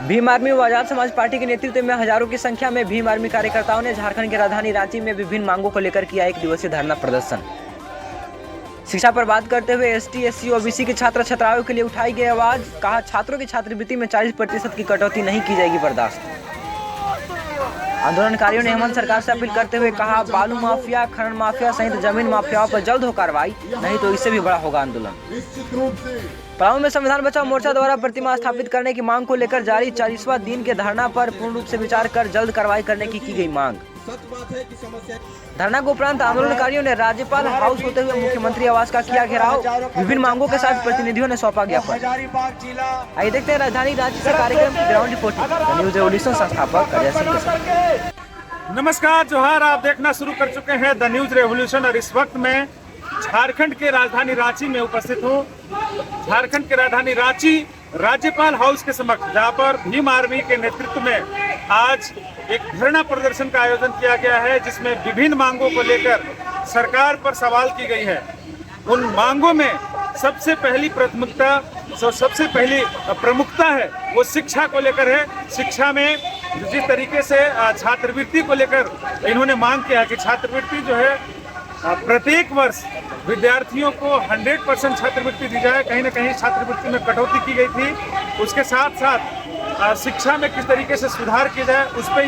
Bhim army व Azad Samaj party के नेतृत्व में हजारों की संख्या में भीम आर्मी कार्यकर्ताओं ने झारखंड की राजधानी रांची में विभिन्न मांगों को लेकर किया एक दिवसीय धरना प्रदर्शन। शिक्षा पर बात करते हुए एसटी, एससी, ओबीसी के छात्र छात्राओं के लिए उठाई गई आवाज। कहा, छात्रों की छात्रवृत्ति में 40% की कटौती नहीं की जाएगी बर्दाश्त। आंदोलनकारियों ने हेमंत सरकार से अपील करते हुए कहा, बालू माफिया, खनन माफिया सहित जमीन माफियाओं पर जल्द हो कार्रवाई, नहीं तो इससे भी बड़ा होगा आंदोलन। पलामू में संविधान बचाओ मोर्चा द्वारा प्रतिमा स्थापित करने की मांग को लेकर जारी 40वां दिन के धरना पर पूर्ण रूप से विचार कर जल्द कार्रवाई करने की गई मांग। धरना के उपरांत आंदोलनकारियों ने राज्यपाल हाउस होते हुए मुख्यमंत्री आवास का किया घेराव। विभिन्न मांगों के साथ प्रतिनिधियों ने सौंपा ज्ञापन। आइए देखते हैं राजधानी रांची से कार्यक्रम की ग्राउंड रिपोर्टिंग न्यूज रेवोल्यूशन संस्थापक अजय सिंह के साथ। नमस्कार, जोहार। आप देखना शुरू कर चुके हैं द न्यूज रेवोल्यूशन और इस वक्त मैं झारखंड के राजधानी रांची में उपस्थित हूँ। झारखंड के राजधानी रांची राज्यपाल हाउस के समक्ष, जहाँ पर भीम आर्मी के नेतृत्व में आज एक धरना प्रदर्शन का आयोजन किया गया है, जिसमें विभिन्न मांगों को लेकर सरकार पर सवाल की गई है। उन मांगों में सबसे पहली प्रमुखता है वो शिक्षा को लेकर है। शिक्षा में जिस तरीके से छात्रवृत्ति को लेकर इन्होंने मांग किया कि छात्रवृत्ति जो है प्रत्येक वर्ष विद्यार्थियों को 100% छात्रवृत्ति दी जाए। कहीं ना कहीं छात्रवृत्ति में कटौती की गई थी। उसके साथ साथ शिक्षा में किस तरीके से सुधार किया जाए उस पर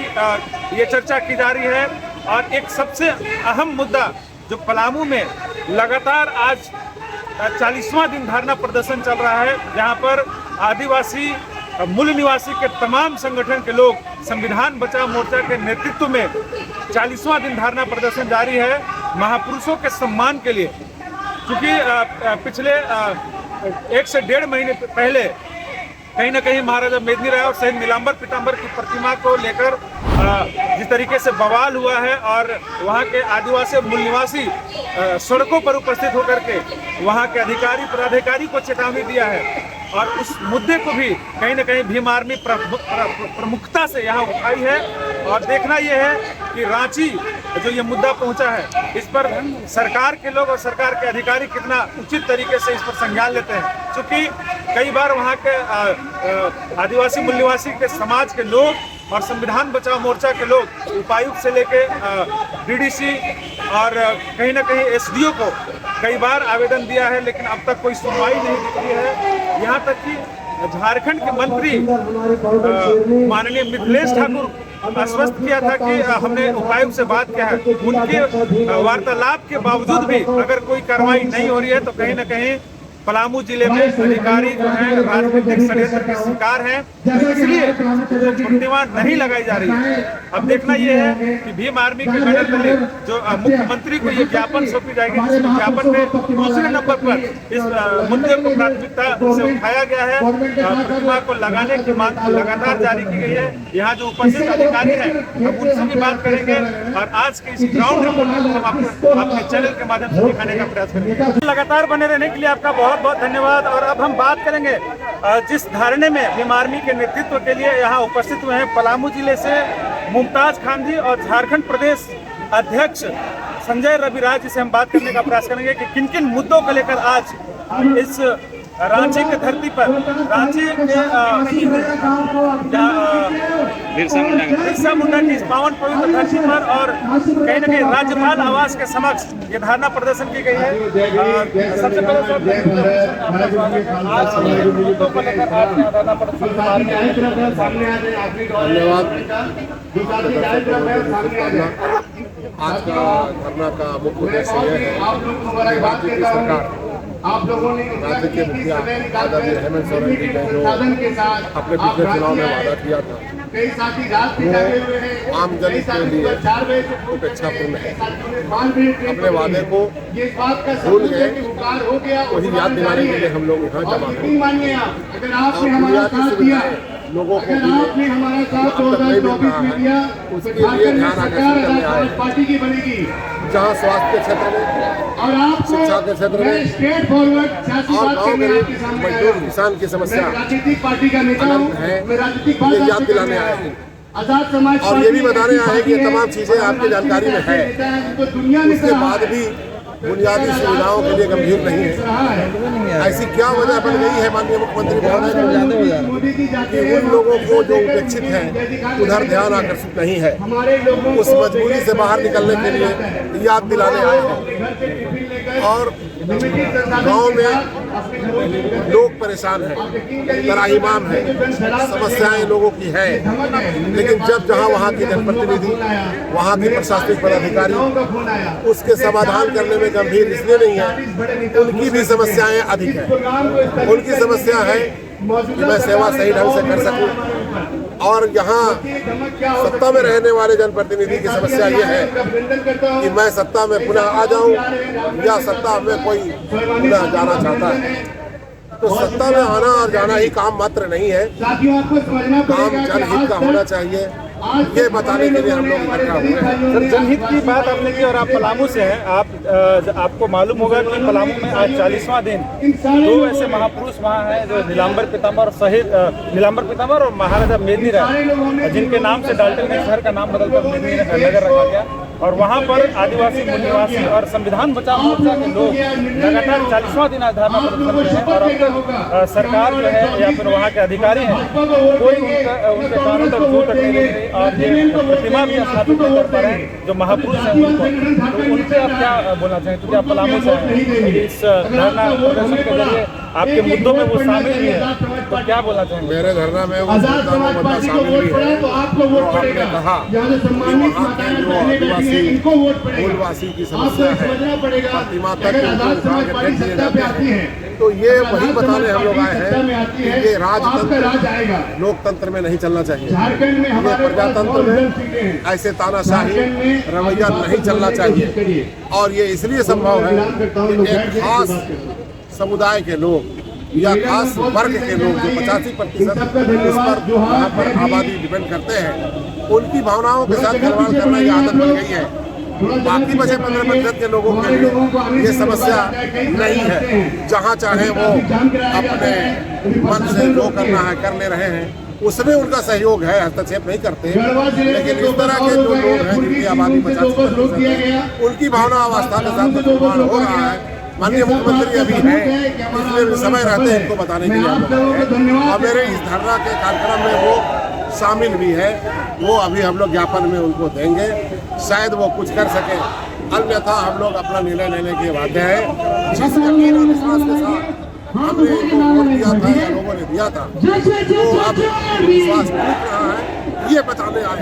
ये चर्चा की जा रही है। और एक सबसे अहम मुद्दा जो पलामू में लगातार आज 40वां दिन धरना प्रदर्शन चल रहा है, जहां पर आदिवासी मूल निवासी के तमाम संगठन के लोग संविधान बचाओ मोर्चा के नेतृत्व में 40वां दिन धरना प्रदर्शन जारी है महापुरुषों के सम्मान के लिए। क्योंकि पिछले 1 से 1.5 महीने पहले कहीं ना कहीं महाराजा मेदिनी राय और शहीद नीलांबर पीतांबर की प्रतिमा को लेकर जिस तरीके से बवाल हुआ है और वहाँ के आदिवासी मूल निवासी सड़कों पर उपस्थित होकर के वहाँ के अधिकारी पदाधिकारी को चेतावनी दिया है। और उस मुद्दे को भी कहीं ना कहीं भीम आर्मी प्रमुखता से यहाँ उठाई है। और देखना यह है कि रांची जो ये मुद्दा पहुंचा है, इस पर सरकार के लोग और सरकार के अधिकारी कितना उचित तरीके से इस पर संज्ञान लेते हैं। क्योंकि कई बार वहाँ के आदिवासी मूल निवासी के समाज के लोग और संविधान बचाओ मोर्चा के लोग उपायुक्त से लेके डीडीसी और कहीं ना कहीं एसडीओ को कई बार आवेदन दिया है, लेकिन अब तक कोई सुनवाई नहीं दिख रही है। यहाँ तक कि झारखंड के मंत्री माननीय मिथिलेश ठाकुर आश्वस्त किया था कि हमने उपायुक्त से बात किया है। उनके वार्तालाप के बावजूद भी अगर कोई कार्रवाई नहीं हो रही है तो कहीं ना कहीं पलामू जिले में अधिकारी जो है राजनीतिक षड्यंत्र के शिकार हैं, इसलिए प्रतिमा नहीं लगाई जा रही है। अब देखना यह है कि भीम आर्मी के बैनर तले जो मुख्यमंत्री को ये ज्ञापन सौंपी जाएगी, जिस ज्ञापन में दूसरे नंबर पर इस मुद्दे को प्राथमिकता से उठाया गया है। प्रतिमा को लगाने की मांग लगातार जारी की गई है। यहाँ जो उपस्थित अधिकारी हैं अब उनसे भी बात करेंगे और आज के इस ग्राउंड रिपोर्ट को हम आपके चैनल के माध्यम से दिखाने का प्रयास करेंगे। लगातार बने रहने के लिए आपका बहुत बहुत धन्यवाद। और अब हम बात करेंगे जिस धरने में भीम आर्मी के नेतृत्व के लिए यहाँ उपस्थित हुए हैं पलामू जिले से मुमताज खान जी और झारखंड प्रदेश अध्यक्ष संजय रविराज जी से हम बात करने का प्रयास करेंगे कि किन किन मुद्दों को लेकर आज इस रांची के धरती पर, रांची के बिरसा मुंडा की इस पावन पवित्र धरती पर और कहीं ना कहीं राज्यपाल आवास के समक्ष ये धरना प्रदर्शन की गई है। सबसे पहले आज का धरना का मुख्य उद्देश्य यह है राज्य की सरकार, राज्य के मुखिया आदरणीय हेमंत सोरेन जी ने जो अपने पिछले चुनाव में वादा किया था वो आम जन के लिए उपेक्षापूर्ण है। अपने वादे को भूल गए, वही याद दिलाने के लिए हम लोग यहाँ जमा हैं। और बुनियादी सुविधाएं लोगों को भी अब तक नहीं मिल रहा है, उसके लिए ध्यान आकर्षित करने आए। जहाँ स्वास्थ्य के क्षेत्र में, शिक्षा के क्षेत्र में और गाँव में मजदूर किसान की समस्या अनंत है, ये याद दिलाने आए हैं। और ये भी बताने आए कि ये तमाम चीज़ें आपकी जानकारी में है। उसके बाद भी बुनियादी सुविधाओं के लिए गंभीर नहीं है। ऐसी क्या वजह बन गई है माननीय मुख्यमंत्री महोदय कि उन लोगों को जो उपेक्षित हैं उधर ध्यान आकर्षित नहीं है। उस मजबूरी से बाहर निकलने के लिए याद दिलाने आए हैं। और गांव में लोग परेशान हैं, त्राहिमाम है, समस्याएं लोगों की है, लेकिन जब जहां वहां के जनप्रतिनिधि, वहां के प्रशासनिक पदाधिकारी उसके समाधान करने में गंभीर इसलिए नहीं है, उनकी भी समस्याएं अधिक है। उनकी समस्या है कि मैं सेवा सही ढंग से कर सकूं, और यहाँ सत्ता में रहने वाले जनप्रतिनिधि की समस्या ये है कि मैं सत्ता में पुनः आ जाऊं या सत्ता में कोई पुनः जाना चाहता है। तो सत्ता में आना और जाना ही काम मात्र नहीं है, काम जनहित का होना चाहिए, ये बताने के लिए हम लोग इकट्ठा हुए हैं। सर, जनहित की बात आपने की और आप पलामू से हैं। आपको मालूम होगा कि पलामू में आज 40वां दिन दो ऐसे महापुरुष वहाँ हैं जो नीलांबर पीताम्बर शहीद नीलांबर पीताम्बर और महाराजा मेदिनी राय, जिनके नाम से डाल्टनगंज शहर का नाम बदलकर मेदिनी नगर रखा गया। और वहाँ पर आदिवासी, मूल निवासी और संविधान बचाओ मोर्चा के लोग लगातार 40वां दिन आज धरना प्रदर्शन कर रहे हैं। और अब तक सरकार जो है या फिर वहाँ के अधिकारी हैं, कोई उनके कानों तक छू तक नहीं दे रही। और ये प्रतिमा भी स्थापित नहीं कर पा रहे हैं जो महापुरुष हैं उनको। तो उनसे आप क्या बोलना चाहें, क्योंकि आप पलामू से हैं, इस धरना प्रदर्शन के जरिए आपके मुद्दों में वो शामिल भी है, तो क्या बोलना चाहेंगे? मेरे धरना में वो मुद्दा शामिल भी है जो आपने कहा कि वहाँ के जो आदिवासी मूलवासी की समस्या है, प्रतिमा तक उनको उठा के फेंक दिए जाते हैं। तो ये वही बताने हम लोग आए हैं कि ये राजतंत्र लोकतंत्र में नहीं चलना चाहिए, ये प्रजातंत्र में ऐसे तानाशाही रवैया नहीं चलना चाहिए। और ये इसलिए संभव है कि एक खास समुदाय के लोग या खास वर्ग के लोग जो 85% उस पर यहाँ पर आबादी डिपेंड करते हैं, उनकी भावनाओं के साथ खिलवाड़ करना ये आदत बन गई है। बाकी बचे 15% के लोगों के लिए ये समस्या नहीं है, जहाँ चाहे वो अपने मन से जो करना है कर ले रहे हैं, उसमें उनका सहयोग है, हस्तक्षेप नहीं करते। लेकिन इस तरह के जो लोग हैं जिनकी आबादी 50% है, उनकी भावना अवस्था के साथ खिलवाड़ हो रहा है। माननीय मुख्यमंत्री अभी हैं, इसलिए समय रहते हैं इनको बताने के लिए हम लोग हैं। और मेरे इस धरना के कार्यक्रम में वो शामिल भी है, वो अभी हम लोग ज्ञापन में उनको देंगे, शायद वो कुछ कर सके, अन्यथा हम लोग अपना निर्णय लेने के बाध्य है। जिस यकीन और विश्वास के साथ हमने इनको वोट दिया था या लोगों ने दिया था, वो अब विश्वास टूट रहा है, ये बताने आए।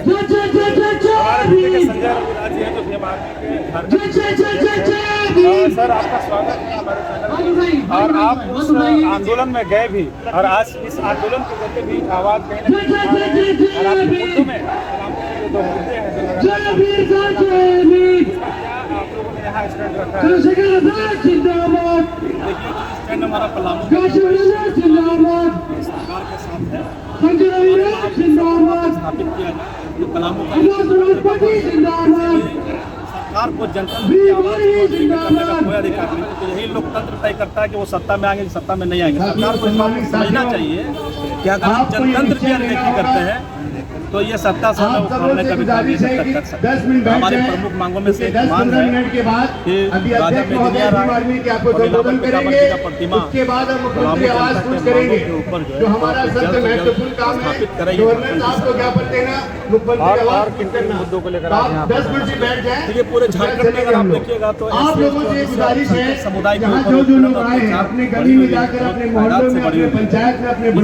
सर, आपका स्वागत है हमारे चैनल में। और आप उस आंदोलन में गए भी, और आज इस आंदोलन के जरिए भी आवाज कहीं न कहीं उठा रहे हैं। और आपके मुद्दों में जो मुद्दे हैं जो लगातार आप लोगों ने यहाँ स्टैंड रखा है। देखिए, स्टैंड हमारा पलामू सरकार के साथ है, स्थापित किया जाए जो पलामू सरकार को जनता की आवाज करने का कोई अधिकार नहीं। तो यही लोकतंत्र तय करता है कि वो सत्ता में आएंगे, सत्ता में नहीं आएंगे। सरकार को इस बात को समझना चाहिए कि अगर हम जनतंत्र की अनदेखी करते हैं तो ये सत्ता से उखाड़ने का भी काम ये तक कर सकते हैं। हमारी प्रमुख मांगों में से एक मांग है कि राजा मेदिनी राय और नीलांबर पीताम्बर जी का प्रतिमा पलामू जनता के मांगों के ऊपर जो है जल्द से जल्द स्थापित करेंगे। और किन मुद्दों को लेकर आप यहाँ पर देखिए, पूरे झारखंड में अगर आप देखिएगा तो समुदाय के ऊपर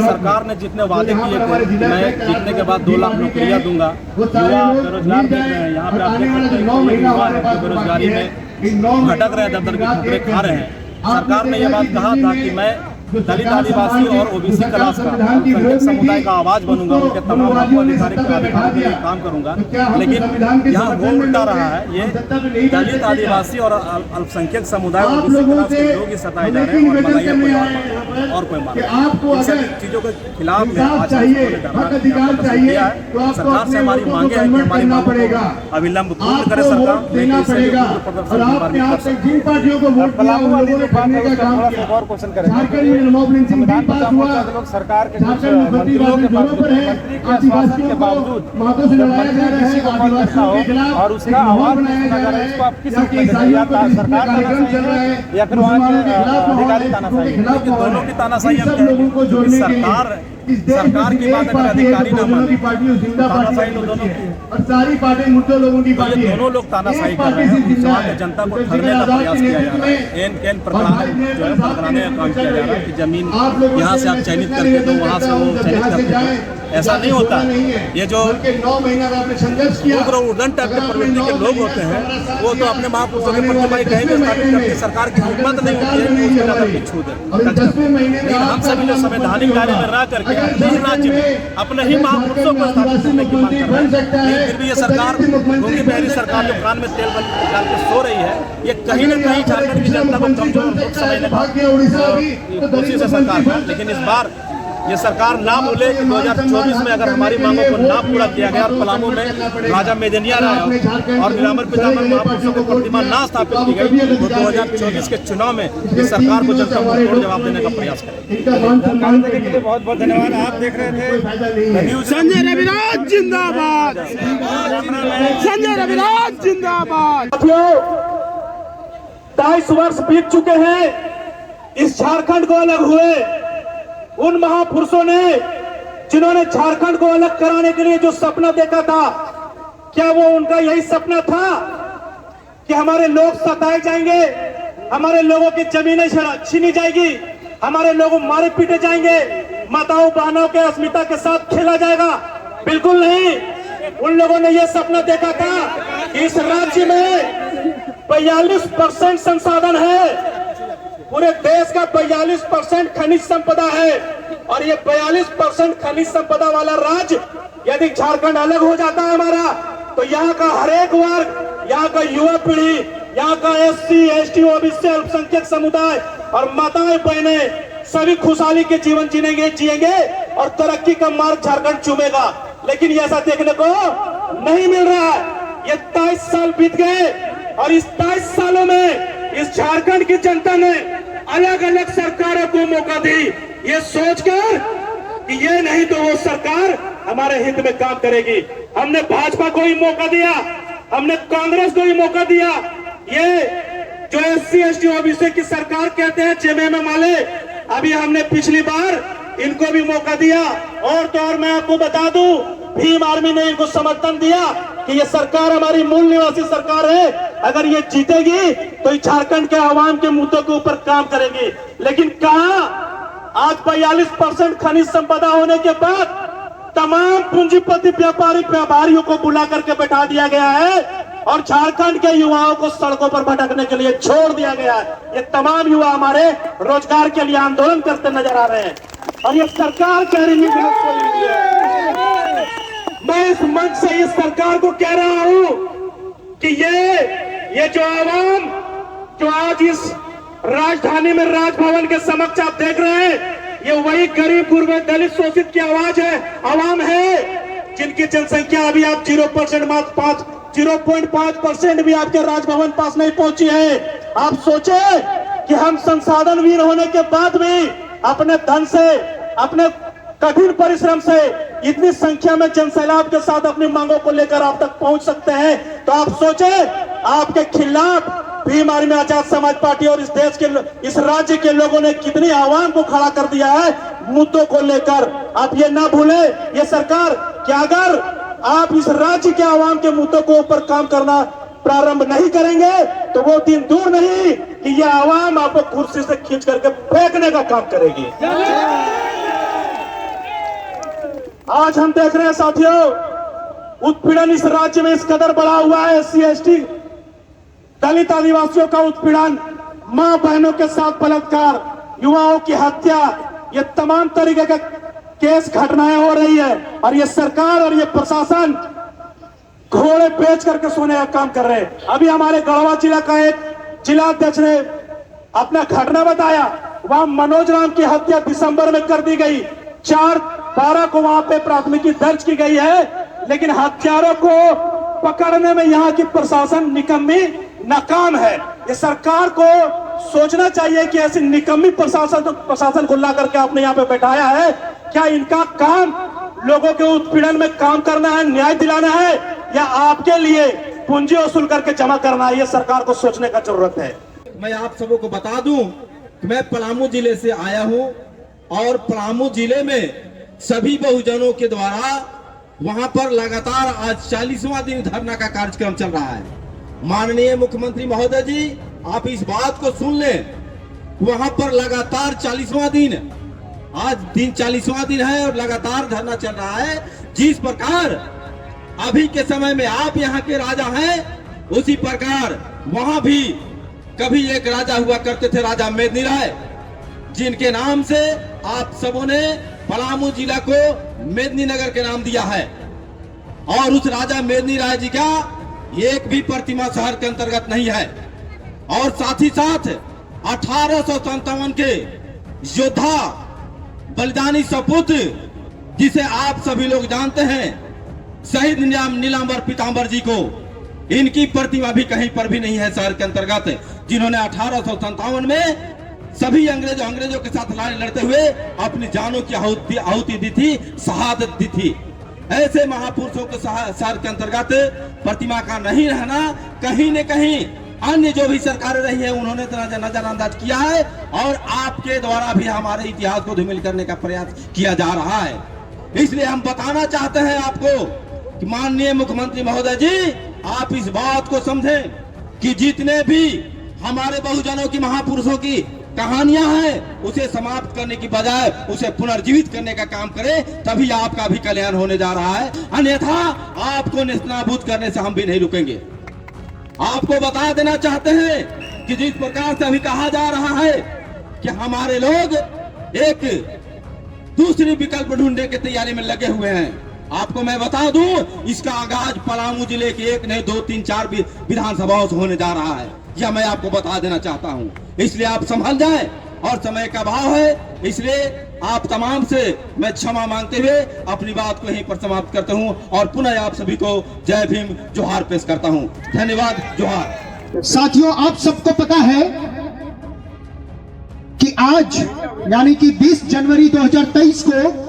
सरकार ने जितने वादे किए थे, मैं जीतने के बाद 2 लाख नौकरियां दूंगा, युवा बेरोजगार देख रहे हैं, यहाँ पे आप देख सकते हैं कि युवा है जो बेरोजगारी में भटक रहे हैं, दर दर की ठोकरें खा रहे हैं। सरकार ने यह बात कहा था कि मैं दलित, आदिवासी और ओबीसी क्लास का अल्पसंख्यक समुदाय का आवाज बनूंगा, उनके तमाम अधिकारों के लिए काम करूंगा। लेकिन यहाँ वो उल्टा रहा है, ये दलित, आदिवासी और अल्पसंख्यक समुदाय और ओबीसी क्लास के लोग ही सताए जा रहे हैं और बनाइए कोई और कोई मांग। इन सभी चीजों के खिलाफ में आज किया है। सरकार से हमारी मांगे हैं कि हमारी मांगों को अविलंब पूर्ण करे सरकार, प्रदर्शन और क्वेश्चन करें। संविधान बचाओ मोर्चा के लोग सरकार के कुछ मंत्रियों के मंत्री के आश्वासन के बावजूद जब मंत्री किसी को कॉल करता हो और उसका आवाज नहीं सुना जा रहा है, इसको आप किस रूप में देखें? या सरकार तानाशाही है या फिर वहाँ के अधिकारी तानाशाही है? दोनों की तानाशाही हम कहें। सरकार की बात अगर अधिकारी ना माने, तानाशाही तो दोनों की। और सारी पार्टी मुद्दों लोगों की पार्टी है। दोनों लोग तानाशाही कर रहे हैं। उस वहाँ के जनता को ठगने का प्रयास किया जा रहा है। एन केन पकड़ाने का काम किया जा रहा है कि जमीन यहाँ से आप चयनित करके दो, वहाँ से वो चयनित करके दो। ऐसा नहीं होता। ये जो 9 महीना आपने संघर्ष किया, उग्र उड़न टाइप के प्रवृत्ति के लोग होते हैं, वो तो अपने महापुरुषों के प्रतिमा कहीं भी स्थापित करके सरकार की हिम्मत नहीं होती है कि उसके ज्यादा छू दे। लेकिन हम सभी जो संवैधानिक दायरे में रह करके अपने ही राज्य में अपने ही महापुरुषों को स्थापित करने की मांग कर रहे हैं। लेकिन फिर भी ये सरकार, क्योंकि पहली सरकार जो कान में तेल डाल के सो रही है, ये कहीं न कहीं झारखंड की जनता को कमजोर समझने की कोशिश है सरकार का। लेकिन इस बार ये सरकार ना भूले कि 2024 में अगर हमारी मांगों को ना पूरा किया गया और पलामू में राजा मेदिनिया राय और नीलांबर पितामह महापुरुषों की प्रतिमा ना स्थापित की गई, तो 2024 के चुनाव में इस सरकार को जनता को तोड़ जवाब देने का प्रयास करें। बहुत बहुत धन्यवाद। आप देख रहे थे संजय रविराज जिंदाबाद, संजय रविराज जिंदाबाद। 22 वर्ष बीत चुके हैं इस झारखंड को अलग हुए। उन महापुरुषों ने जिन्होंने झारखंड को अलग कराने के लिए जो सपना देखा था, क्या वो उनका यही सपना था कि हमारे लोग सताए जाएंगे, हमारे लोगों की जमीनें छीनी जाएगी, हमारे लोग मारे पीटे जाएंगे, माताओं बहनों के अस्मिता के साथ खेला जाएगा? बिल्कुल नहीं। उन लोगों ने यह सपना देखा था कि इस राज्य में 42% संसाधन है, पूरे देश का 42% खनिज संपदा है, और ये 42% खनिज संपदा वाला राज्य यदि झारखंड अलग हो जाता है हमारा, तो यहाँ का हर एक वर्ग, यहाँ का युवा पीढ़ी, यहाँ का SC, ST, OBC, अल्पसंख्यक समुदाय और माताएं बहनें सभी खुशहाली के जीवन जिएंगे और तरक्की का मार्ग झारखंड चूमेगा। लेकिन ये ऐसा देखने को नहीं मिल रहा है। ये 23 साल बीत गए और इस 23 सालों में इस झारखंड की जनता ने अलग अलग सरकारों को मौका दी, ये सोचकर कि ये नहीं तो वो सरकार हमारे हित में काम करेगी। हमने भाजपा को ही मौका दिया, हमने कांग्रेस को ही मौका दिया। ये जो SC, ST, OBC की सरकार कहते हैं JMM वाले, अभी हमने पिछली बार इनको भी मौका दिया। और तो और मैं आपको बता दूं, भीम आर्मी ने इनको समर्थन दिया कि ये सरकार हमारी मूल निवासी सरकार है, अगर ये जीतेगी तो झारखंड के आवाम के मुद्दों के ऊपर काम करेगी। लेकिन कहां, आज 42% खनिज संपदा होने के बाद तमाम पूंजीपति व्यापारियों को बुला करके बैठा दिया गया है और झारखंड के युवाओं को सड़कों पर भटकने के लिए छोड़ दिया गया है। ये तमाम युवा हमारे रोजगार के लिए आंदोलन करते नजर आ रहे हैं और ये सरकार कह रही है। मैं इस मंच से इस सरकार को कह रहा हूं कि ये जो आवाम जो आज इस राजधानी में राजभवन के समक्ष आप देख रहे हैं, ये वही गरीब गुरबे दलित शोषित की आवाज है, आवाम है, जिनकी जनसंख्या अभी आप 0.5% भी आपके राजभवन पास नहीं पहुंची है। आप सोचे कि हम संसाधनहीन होने के बाद भी अपने धन से, अपने कठिन परिश्रम से इतनी संख्या में जनसैलाब के साथ अपनी मांगों को लेकर आप तक पहुंच सकते हैं, तो आप सोचे आपके खिलाफ भीम आर्मी, आजाद समाज पार्टी और इस देश के, इस राज्य के लोगों ने कितनी आवाम को खड़ा कर दिया है मुद्दों को लेकर। आप ये ना भूले, ये सरकार, कि अगर आप इस राज्य के आवाम के मुद्दों को ऊपर काम करना प्रारंभ नहीं करेंगे तो वो दिन दूर नहीं कि ये आवाम आपको कुर्सी से खींच करके फेंकने का काम करेगी। आज हम देख रहे हैं साथियों, उत्पीड़न इस राज्य में इस कदर बढ़ा हुआ है। SC, ST, दलित आदिवासियों का उत्पीड़न, मां बहनों के साथ बलात्कार, युवाओं की हत्या, ये तमाम तरीके के केस घटनाएं हो रही है और ये सरकार और ये प्रशासन घोड़े बेच करके सोने का काम कर रहे हैं। अभी हमारे गढ़वा जिला का एक जिला अध्यक्ष ने अपना घटना बताया, वहां मनोज राम की हत्या दिसंबर में कर दी गई, 4/12 को वहां पे प्राथमिकी दर्ज की गई है, लेकिन हत्यारों को पकड़ने में यहाँ की प्रशासन निकम्मी नाकाम है। ये सरकार को सोचना चाहिए कि ऐसी निकम्मी प्रशासन को ला करके आपने यहाँ पे बैठाया है, क्या इनका काम लोगों के उत्पीड़न में काम करना है, न्याय दिलाना है, या आपके लिए पूंजी वसूल करके जमा करना है? ये सरकार को सोचने का जरूरत है। मैं आप सबों को बता दूं कि मैं पलामू जिले से आया हूं और पलामू जिले में सभी बहुजनों के द्वारा वहां पर लगातार आज 40वां दिन धरना का कार्यक्रम चल रहा है। माननीय मुख्यमंत्री महोदय जी, आप इस बात को सुन लें, वहां पर लगातार 40वां दिन, आज दिन 40वां दिन है और लगातार धरना चल रहा है। जिस प्रकार अभी के समय में आप यहाँ के राजा हैं, उसी प्रकार वहां भी कभी एक राजा हुआ करते थे, राजा मेदिनी राय, जिनके नाम से आप सबों ने पलामू जिला को मेदिनी नगर के नाम दिया है। और उस राजा मेदिनी राय जी का एक भी प्रतिमा शहर के अंतर्गत नहीं है। और साथ ही साथ 1857 के योद्धा बलिदानी सपूत, जिसे आप सभी लोग जानते हैं, शहीद नीलांबर पीतांबर जी को, इनकी प्रतिमा भी कहीं पर भी नहीं है शहर के अंतर्गत, जिन्होंने 1857 में सभी अंग्रेजों के साथ लड़ते हुए अपनी जानों की आहुति दी थी, शहादत दी थी। ऐसे महापुरुषों के शहर के अंतर्गत प्रतिमा का नहीं रहना, कहीं न कहीं अन्य जो भी सरकारें रही है उन्होंने नजरअंदाज किया है और आपके द्वारा भी हमारे इतिहास को धूमिल करने का प्रयास किया जा रहा है। इसलिए हम बताना चाहते हैं आपको कि माननीय मुख्यमंत्री महोदय जी, आप इस बात को समझें कि जितने भी हमारे बहुजनों की, महापुरुषों की कहानियां हैं, उसे समाप्त करने की बजाय उसे पुनर्जीवित करने का काम करें, तभी आपका भी कल्याण होने जा रहा है। अन्यथा आपको नेस्तनाबूद करने से हम भी नहीं रुकेंगे। आपको बता देना चाहते हैं कि जिस प्रकार से अभी कहा जा रहा है कि हमारे लोग एक दूसरी विकल्प ढूंढने की तैयारी में लगे हुए हैं, आपको मैं बता दूं, इसका आगाज पलामू जिले के 1 नहीं 2 3 4 विधानसभाओं से होने जा रहा है। यह मैं आपको बता देना चाहता हूं। इसलिए आप संभल जाएं, और समय का अभाव है, इसलिए आप तमाम से मैं क्षमा मांगते हुए अपनी बात को यहीं पर समाप्त करता हूं और पुनः आप सभी को जय भीम जोहार पेश करता हूं। धन्यवाद, जोहार। साथियों, आप सबको पता है कि आज यानी कि 20 जनवरी 2023 को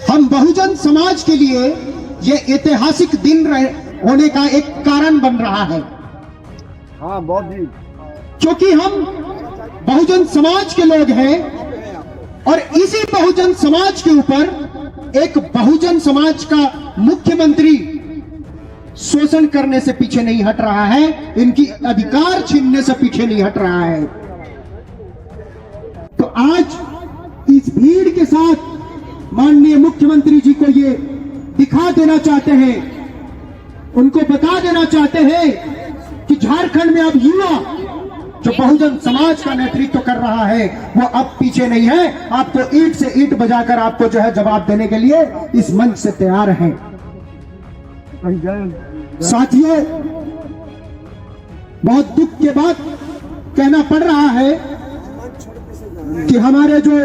हम बहुजन समाज के लिए ये ऐतिहासिक दिन होने का एक कारण बन रहा है। हाँ, बहुत ही, क्योंकि हम बहुजन समाज के लोग हैं और इसी बहुजन समाज के ऊपर एक बहुजन समाज का मुख्यमंत्री शोषण करने से पीछे नहीं हट रहा है, इनकी अधिकार छीनने से पीछे नहीं हट रहा है। तो आज इस भीड़ के साथ माननीय मुख्यमंत्री जी को ये दिखा देना चाहते हैं, उनको बता देना चाहते हैं कि झारखंड में अब युवा जो बहुजन समाज का नेतृत्व कर रहा है वो अब पीछे नहीं है। आपको ईंट से ईंट बजाकर आपको जो है जवाब देने के लिए इस मंच से तैयार हैं। साथियों, बहुत दुख के बाद कहना पड़ रहा है कि हमारे जो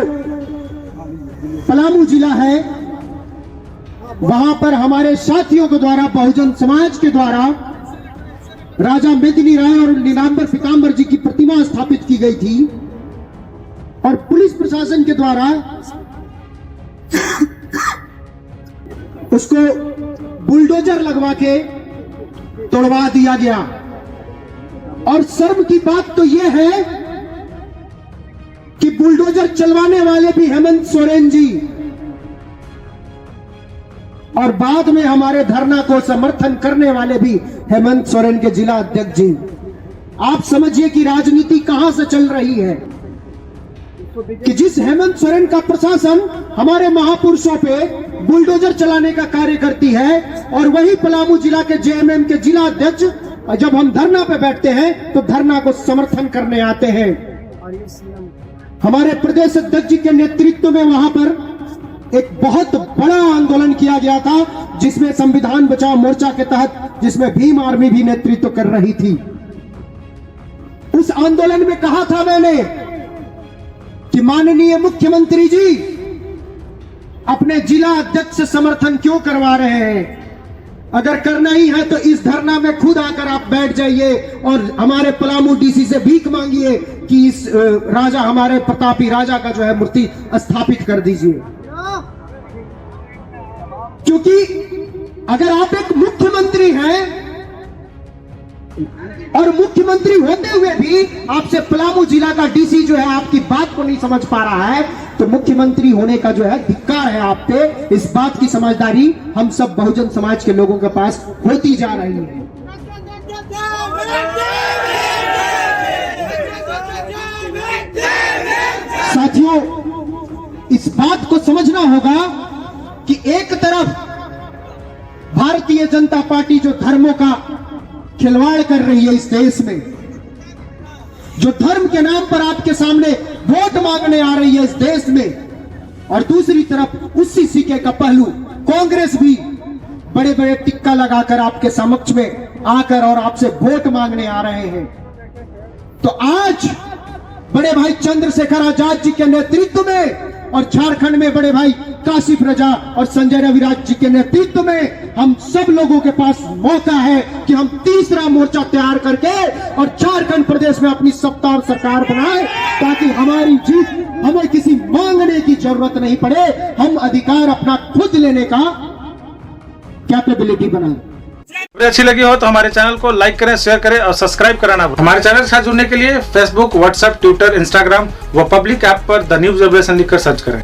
पलामू जिला है वहां पर हमारे साथियों के द्वारा, बहुजन समाज के द्वारा राजा मेदिनी राय और नीलांबर पीतांबर जी की प्रतिमा स्थापित की गई थी और पुलिस प्रशासन के द्वारा उसको बुलडोजर लगवा के तोड़वा दिया गया। और शर्म की बात तो यह है कि बुलडोजर चलवाने वाले भी हेमंत सोरेन जी और बाद में हमारे धरना को समर्थन करने वाले भी हेमंत सोरेन के जिला अध्यक्ष जी। आप समझिए कि राजनीति कहां से चल रही है कि जिस हेमंत सोरेन का प्रशासन हमारे महापुरुषों पे बुलडोजर चलाने का कार्य करती है, और वही पलामू जिला के जेएमएम के जिला अध्यक्ष जब हम धरना पे बैठते हैं तो धरना को समर्थन करने आते हैं। हमारे प्रदेश अध्यक्ष जी के नेतृत्व में वहां पर एक बहुत बड़ा आंदोलन किया गया था, जिसमें संविधान बचाओ मोर्चा के तहत, जिसमें भीम आर्मी भी नेतृत्व कर रही थी। उस आंदोलन में कहा था मैंने कि माननीय मुख्यमंत्री जी अपने जिला अध्यक्ष से समर्थन क्यों करवा रहे हैं, अगर करना ही है तो इस धरना में खुद आकर आप बैठ जाइए और हमारे पलामू डीसी से भीख मांगिए कि इस राजा, हमारे प्रतापी राजा का जो है मूर्ति स्थापित कर दीजिए। क्योंकि अगर आप एक मुख्यमंत्री हैं और मुख्यमंत्री होते हुए भी आपसे पलामू जिला का डीसी जो है आपकी बात को नहीं समझ पा रहा है, तो मुख्यमंत्री होने का जो है धिक्कार है आप पे। इस बात की समझदारी हम सब बहुजन समाज के लोगों के पास होती जा रही है। साथियों, इस बात को समझना होगा कि एक तरफ भारतीय जनता पार्टी जो धर्मों का खिलवाड़ कर रही है इस देश में, जो धर्म के नाम पर आपके सामने वोट मांगने आ रही है इस देश में, और दूसरी तरफ उसी सिक्के का पहलू कांग्रेस भी बड़े बड़े टिक्का लगाकर आपके समक्ष में आकर और आपसे वोट मांगने आ रहे हैं। तो आज बड़े भाई चंद्रशेखर आजाद जी के नेतृत्व में और झारखंड में बड़े भाई काशिफ रजा और संजय रविराज जी के नेतृत्व में हम सब लोगों के पास मौका है कि हम तीसरा मोर्चा तैयार करके और झारखंड प्रदेश में अपनी सत्ता और सरकार बनाए, ताकि हमारी जीत, हमें किसी मांगने की जरूरत नहीं पड़े, हम अधिकार अपना खुद लेने का कैपेबिलिटी बनाए। वीडियो अच्छी लगी हो तो हमारे चैनल को लाइक करें, शेयर करें और सब्सक्राइब कराना। हमारे चैनल के साथ जुड़ने के लिए फेसबुक, व्हाट्सएप, ट्विटर, इंस्टाग्राम व पब्लिक ऐप पर द न्यूज रिवोल्यूशन लिखकर सर्च करें।